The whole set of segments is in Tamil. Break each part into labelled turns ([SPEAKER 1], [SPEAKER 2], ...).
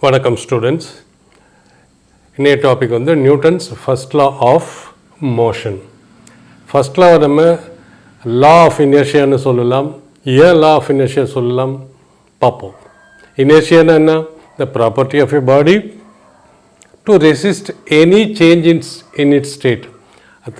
[SPEAKER 1] வணக்கம் ஸ்டூடெண்ட்ஸ். இன்னைய டாபிக் வந்து Newton's first law of motion. First law நம்ம லா ஆஃப் இனர்ஷியான்னு சொல்லலாம், ஏன் லா ஆஃப் இனர்ஷியா சொல்லலாம் பார்ப்போம். இனர்ஷியானா என்ன? The property of a body to resist any change in its state.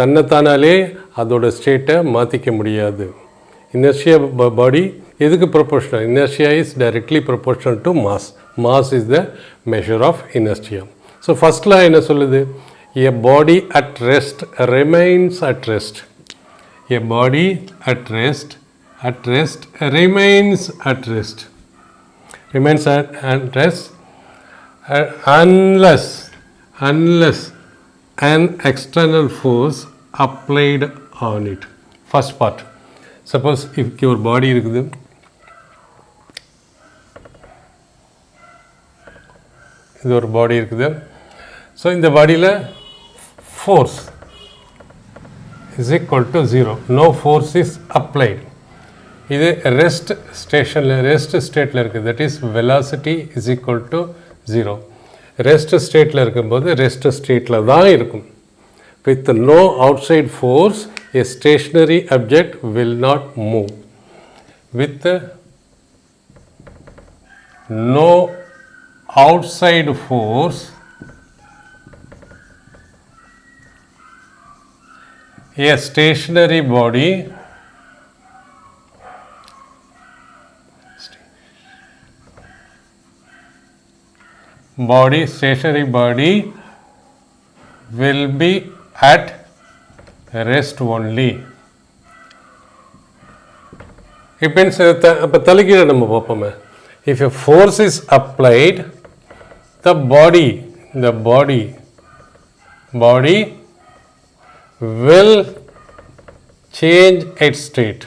[SPEAKER 1] தன்னைத்தானாலே அதோட ஸ்டேட்டை மாற்றிக்க முடியாது. இனர்ஷியா பாடி எதுக்கு proportional? Inertia is directly proportional to mass. Mass is the measure of inertia. So first law என்ன சொல்லுது? A body at rest remains at rest. A body at rest remains at rest. Remains at rest unless an external force applied on it. First part. Suppose if your body இருக்குது, இது ஒரு பாடி இருக்குது. ஸோ இந்த பாடியில் force is equal to 0. No force is applied. இது ரெஸ்ட் ஸ்டேட்டில் இருக்குது. That is velocity is equal to 0. Rest ஸ்டேட்டில் இருக்கும்போது ரெஸ்ட் ஸ்டேட்டில் தான் இருக்கும். With no outside force, a stationary object will not move. With no outside force, a stationary body will be at rest only. It means இப்போ தலைகீழ நம்ம பார்ப்போமே. If a force is applied, the body will change its state.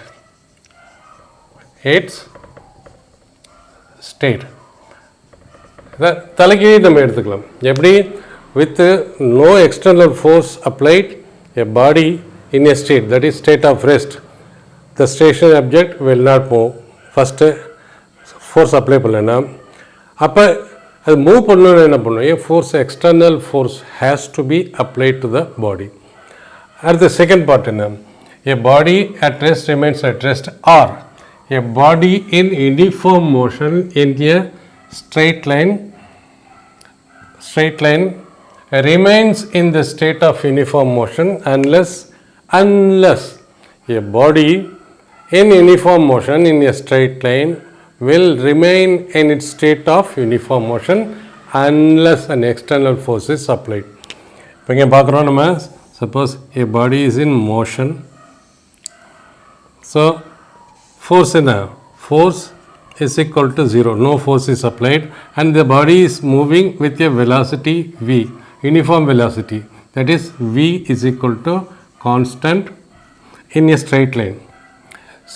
[SPEAKER 1] தலைகீழ நம்ம எடுத்துக்கலாம். எப்படி? With no external force applied, a body in a state, that is state of rest, the stationary object will not move. First force apply பண்ணலன்னா அப்போ அது மூவ் பண்ணணும்னு என்ன பண்ணும்? A force, external force has to be applied to the body. அடுத்த செகண்ட் பார்ட் என்ன? A body at rest remains at rest, or a body in uniform motion in a straight line remains in the state of uniform motion unless a body in uniform motion in a straight line will remain in its state of uniform motion unless an external force is applied. இப்போ இங்கே பார்க்குறோம் நம்ம, suppose a body is in motion. So force என்ன? Force is equal to 0. No force is applied and the body is moving with a velocity v, uniform velocity. That is v is equal to constant in a straight line.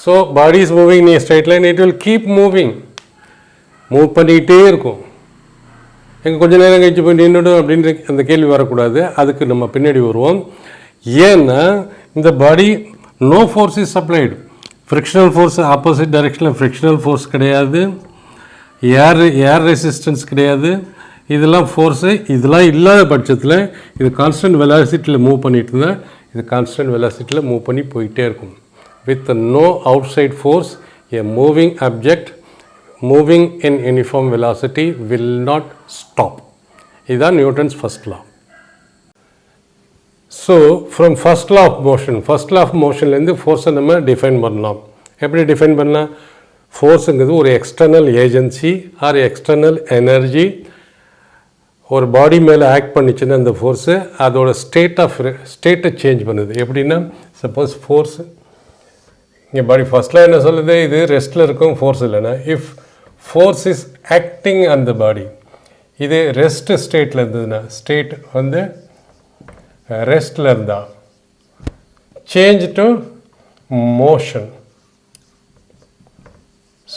[SPEAKER 1] So body is moving in a straight line, it will keep moving. Move பண்ணிகிட்டே இருக்கும். எங்கே கொஞ்ச நேரம் கழிச்சு போய் நின்றுடும் அப்படின்ற அந்த கேள்வி வரக்கூடாது. அதுக்கு நம்ம பின்னாடி வருவோம். ஏன்னா இந்த body no force is applied. Frictional force opposite டைரெக்ஷனில் ஃப்ரிக்ஷனல் ஃபோர்ஸ் கிடையாது, ஏர் ரெசிஸ்டன்ஸ் கிடையாது. இதெல்லாம் ஃபோர்ஸு இதெல்லாம் இல்லாத பட்சத்தில் இது கான்ஸ்டன்ட் வெலாசிட்டியில் மூவ் பண்ணிட்டு இருந்தால் இது கான்ஸ்டன்ட் வெலாசிட்டியில் மூவ் பண்ணி போயிட்டே இருக்கும். With no outside force, a moving object moving in uniform velocity will not stop. இதுதான் Newton's first law. So from first law of மோஷன்லேருந்து ஃபோர்ஸை நம்ம டிஃபைன் பண்ணலாம். எப்படி டிஃபைன் பண்ணலாம்? ஃபோர்ஸுங்கிறது ஒரு external agency or external energy ஒரு பாடி மேலே ஆக்ட் பண்ணிச்சுன்னா அந்த ஃபோர்ஸு அதோட ஸ்டேட்டை சேஞ்ச் பண்ணுது. எப்படின்னா சப்போஸ் ஃபோர்ஸு இங்கே பாடி ஃபர்ஸ்ட்டில் என்ன சொல்லுது? இது ரெஸ்ட்டில் இருக்கும், ஃபோர்ஸ் இல்லைன்னா. If force is acting on the body, இது ரெஸ்ட் ஸ்டேட்டில் இருந்ததுன்னா, ஸ்டேட் வந்து ரெஸ்ட்டில் இருந்தால் சேஞ்ச் டு மோஷன்.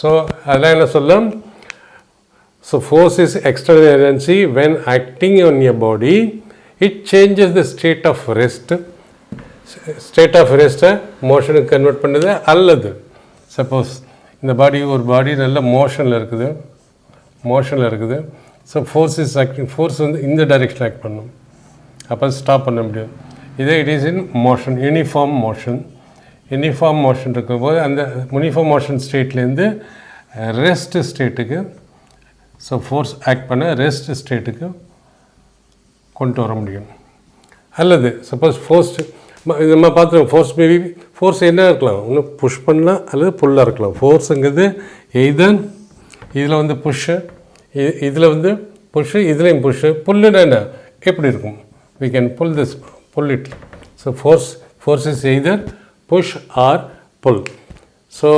[SPEAKER 1] ஸோ அதெல்லாம் என்ன சொல்லலாம்? So force is external energy when acting on a body, it changes the state of ரெஸ்ட்டை மோஷனுக்கு கன்வெர்ட் பண்ணுது. அல்லது சப்போஸ் இந்த பாடி ஒரு பாடி நல்ல மோஷனில் இருக்குது, so force is acting, force வந்து இந்த டைரெக்ஷன் ஆக்ட் பண்ணும், அப்போ ஸ்டாப் பண்ண முடியும். இதே it is in motion, uniform motion. Uniform motion இருக்கும்போது அந்த யூனிஃபார்ம் மோஷன் ஸ்டேட்லேருந்து ரெஸ்ட் ஸ்டேட்டுக்கு, ஸோ ஃபோர்ஸ் ஆக்ட் பண்ண ரெஸ்ட் ஸ்டேட்டுக்கு கொண்டு வர முடியும். அல்லது சப்போஸ் ஃபோர்ஸ் இது நம்ம பார்த்துருவோம், ஃபோர்ஸ் மேபி ஃபோர்ஸ் என்ன இருக்கலாம், ஒன்று புஷ் பண்ணலாம் அல்லது புல்லாக இருக்கலாம். ஃபோர்ஸுங்கிறது எய்தன் இதில் வந்து புஷ்ஷு, இதில் வந்து புஷ்ஷு, இதுலேயும் புஷ்ஷு. புல்லுன்னா என்ன எப்படி இருக்கும், we can pull it. So force is either push or pull. So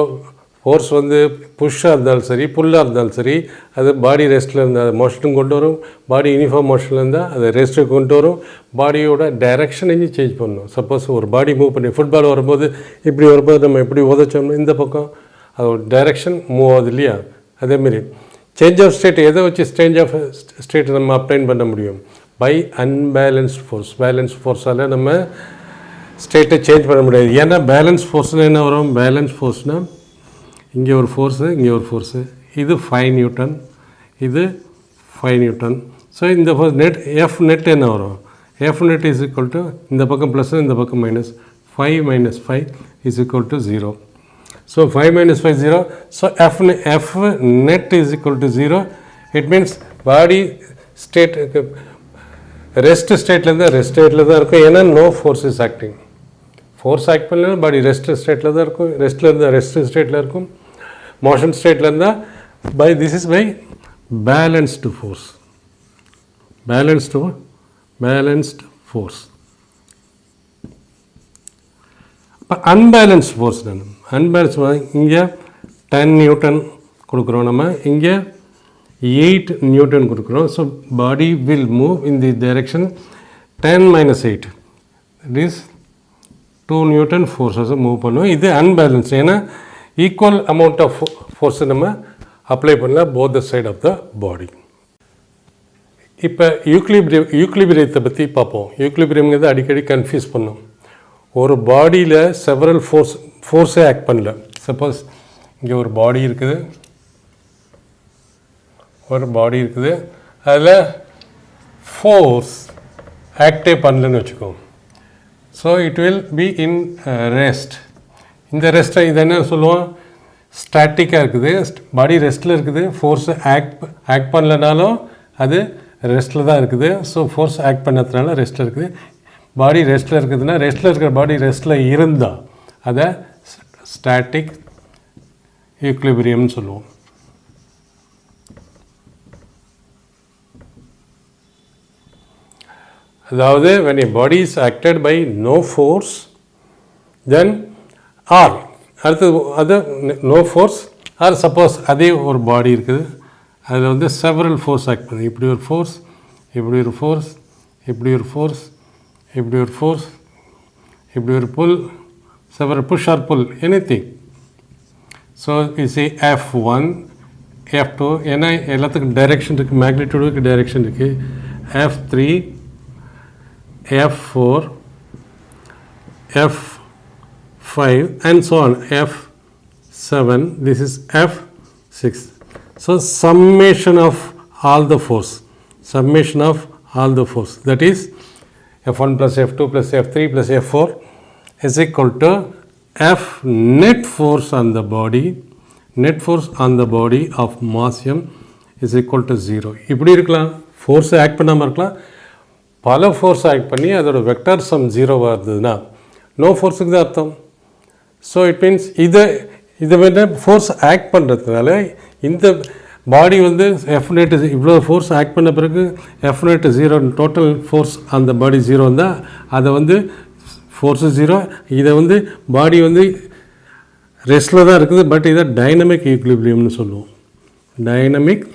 [SPEAKER 1] force வந்து புஷ்ஷாக இருந்தாலும் சரி புல்லாக இருந்தாலும் சரி, அது பாடி ரெஸ்ட்டில் இருந்தால் மோஷனும் கொண்டு வரும், பாடி யூனிஃபார்ம் மோஷனில் இருந்தால் அது ரெஸ்ட்டுக்கு கொண்டு வரும், பாடியோட டைரெக்ஷனையும் சேஞ்ச் பண்ணணும். சப்போஸ் ஒரு பாடி மூவ் பண்ணி ஃபுட்பால் வரும்போது இப்படி வரும்போது நம்ம எப்படி உதச்சோம்னா இந்த பக்கம் அதோட டைரெக்ஷன் மூவ் ஆகுது இல்லையா, அதேமாரி சேஞ்ச் ஆஃப் ஸ்டேட் எதை வச்சு சேஞ்ச் ஆஃப் ஸ்டேட் நம்ம அப்ளைன் பண்ண முடியும், பை அன்பேலன்ஸ்ட் ஃபோர்ஸ். பேலன்ஸ் ஃபோர்ஸால் நம்ம ஸ்டேட்டை சேஞ்ச் பண்ண முடியாது. ஏன்னா பேலன்ஸ் ஃபோர்ஸில் என்ன வரும், பேலன்ஸ் ஃபோர்ஸ்னால் இங்கே ஒரு ஃபோர்ஸு இங்கே ஒரு ஃபோர்ஸு, இது 5 நியூட்டன், இது 5 நியூட்டன். ஸோ இந்த ஃபோர்ஸ் நெட் எஃப் நெட் என்ன வரும், F net is equal to இந்த பக்கம் ப்ளஸ் இந்த பக்கம் minus, 5 minus 5 is equal to 0. So 5 minus 5 0. So F net is equal to 0. It means body state rest state la rest state la irukku, ena no force is acting. Force act பண்ணல body rest state la இருக்கும், rest la rest state la இருக்கும், motion state la by this is by balanced force. Balanced force. Unbalanced force தான். Unbalanced இங்கே 10 நியூட்டன் கொடுக்குறோம், நம்ம இங்கே 8 நியூட்டன் கொடுக்குறோம். So body will move in the direction 10 minus 8, that is 2 newton ஃபோர்ஸஸை மூவ் பண்ணுவோம். இது அன்பேலன்ஸ், ஏன்னா ஈக்குவல் அமௌண்ட் ஆஃப் ஃபோர்ஸை நம்ம அப்ளை பண்ணலாம் both the side of the body. இப்போ யூக்லிபிரியத்தை பற்றி பார்ப்போம். யூக்லிபிரியம்ங்கிறது அடிக்கடி கன்ஃபியூஸ் பண்ணும். ஒரு பாடியில் செவரல் ஃபோர்ஸே ஆக்ட் பண்ணல. சப்போஸ் இங்கே ஒரு பாடி இருக்குது, அதில் ஃபோர்ஸ் ஆக்டே பண்ணலன்னு வச்சுக்கோம். So it will be in rest. இந்த ரெஸ்ட்டை இது என்ன சொல்லுவோம், ஸ்டாட்டிக்காக இருக்குது, பாடி ரெஸ்ட்டில் இருக்குது, ஃபோர்ஸை ஆக்ட் பண்ணலனாலும் அது ரெஸ்ட்டில் தான் இருக்குது. ஸோ ஃபோர்ஸ் ஆக்ட் பண்ணதுனால ரெஸ்ட்டில் இருக்குது. பாடி ரெஸ்ட்டில் இருக்குதுன்னா ரெஸ்ட்டில் இருக்கிற பாடி ரெஸ்ட்டில் இருந்தால் அதை ஸ்டாட்டிக் ஈக்லிபிரியம்னு சொல்லுவோம். அதாவது when a body is acted by no force, then or அது no force, or suppose அதே ஒரு பாடி இருக்குது, அதில் வந்து several force ஆக்ட் பண்ணுது. இப்படி ஒரு ஃபோர்ஸ், இப்படி ஒரு ஃபோர்ஸ், இப்படி ஒரு ஃபோர்ஸ், இப்படி ஒரு ஃபோர்ஸ், இப்படி ஒரு புல், several push or pull, anything. So you see F1, F2, ஏன்னா எல்லாத்துக்கும் டைரெக்ஷன் இருக்குது, மேக்னிடியூடுக்கு டைரெக்ஷன் இருக்குது. F3, F4, F5 and so on, F7, this is F6. So summation of all the force, that is F1 plus F2 plus F3 plus F4 is equal to F net force on the body of mass m is equal to 0. இப்படி இருக்கலாம், ஃபோர்ஸை ஆக்ட் பண்ணாமல் இருக்கலாம், பல ஃபோர்ஸ் ஆக்ட் பண்ணி அதோட வெக்டர் சம் 0வாக இருந்ததுன்னா நோ ஃபோர்ஸுக்கு தான் அர்த்தம். ஸோ இட் மீன்ஸ் இதை வந்து ஃபோர்ஸ் ஆக்ட் பண்ணுறதுனால இந்த பாடி வந்து எஃப்நெட் இவ்வளோ ஃபோர்ஸ் ஆக்ட் பண்ண பிறகு எஃப்நெட் 0, டோட்டல் ஃபோர்ஸ் அந்த பாடி 0 இருந்தால் அதை வந்து ஃபோர்ஸு 0, இதை வந்து பாடி வந்து ரெஸ்ட்டில் தான் இருக்குது, பட் இதை டைனமிக் ஈக்லிபிரியம்னு சொல்லுவோம். Dynamic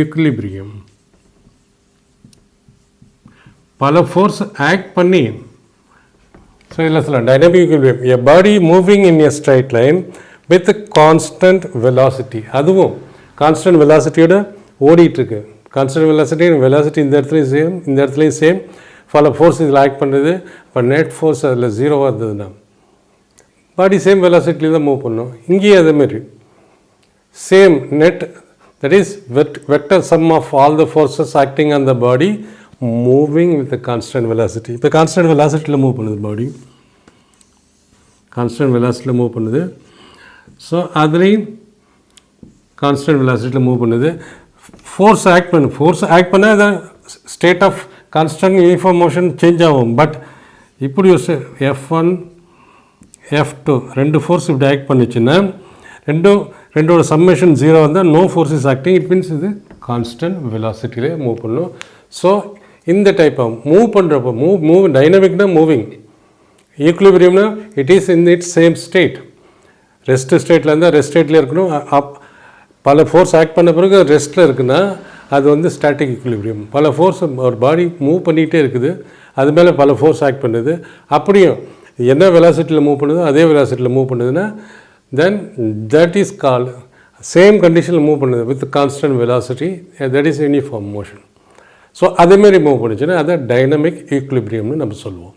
[SPEAKER 1] equilibrium. பல ஃபோர்ஸ் ஆக்ட் பண்ணி, ஸோ இல்லை சொல்லலாம் dynamic equilibrium. A body moving in a straight line with constant velocity, அதுவும் கான்ஸ்டன்ட் வெலாசிட்டியோட ஓடிட்டுருக்கு. கான்ஸ்டன்ட் வெலாசிட்டி இந்த இடத்துலையும் சேம், இந்த இடத்துலையும் சேம். பல ஃபோர்ஸ் இதில் ஆக்ட் பண்ணுறது. இப்போ நெட் ஃபோர்ஸ் அதில் 0வாக இருந்ததுன்னா பாடி சேம் வெலாசிட்டியில் தான் மூவ் பண்ணணும். இங்கேயும் அதேமாரி same net, that is vector sum of all the forces acting on the body moving with the constant velocity. இப்போ கான்ஸ்டன்ட் வெலாசிட்டியில் மூவ் பண்ணுது பாடி, கான்ஸ்டன்ட் வெலாசிட்டியில் மூவ் பண்ணுது. ஸோ அதுலேயும் கான்ஸ்டன்ட் வெலாசிட்டியில் மூவ் பண்ணுது. ஃபோர்ஸ் ஆக்ட் பண்ணால் அந்த state of constant uniform motion change ஆகும். பட் இப்படி ஒரு F1 F2 ரெண்டு ஃபோர்ஸ் இப்படி ஆக்ட் பண்ணிச்சுன்னா ரெண்டோட சம்மேஷன் 0 வந்தால் no force is acting. It means இது கான்ஸ்டன்ட் வெலாசிட்டியிலே மூவ் பண்ணும். ஸோ இந்த டைப் ஆஃப் மூவ் பண்ணுறப்போ மூவ் டைனமிக்னா மூவிங், ஈக்குலிபிரியம்னா it is in its same state. Rest ஸ்டேட்டில் இருந்தால் ரெஸ்ட் ஸ்டேட்டில் இருக்கணும். பல ஃபோர்ஸ் ஆக்ட் பண்ண பிறகு ரெஸ்ட்டில் இருக்குன்னா அது வந்து ஸ்டாட்டிக் ஈக்குலிபிரியம். பல ஃபோர்ஸ் ஒரு பாடி மூவ் பண்ணிகிட்டே இருக்குது, அது மேலே பல ஃபோர்ஸ் ஆக்ட் பண்ணுது. அப்படியும் என்ன வெலாசிட்டியில் மூவ் பண்ணுதோ அதே வெலாசிட்டியில் மூவ் பண்ணுதுன்னா தென் தட் இஸ் கால்டு சேம் கண்டிஷனில் மூவ் பண்ணுது with constant velocity, that is uniform motion. So அதேமாரி மூவ் பண்ணுச்சுன்னா அதை டைனமிக் ஈக்குலிபிரியம்னு நம்ம சொல்லுவோம்.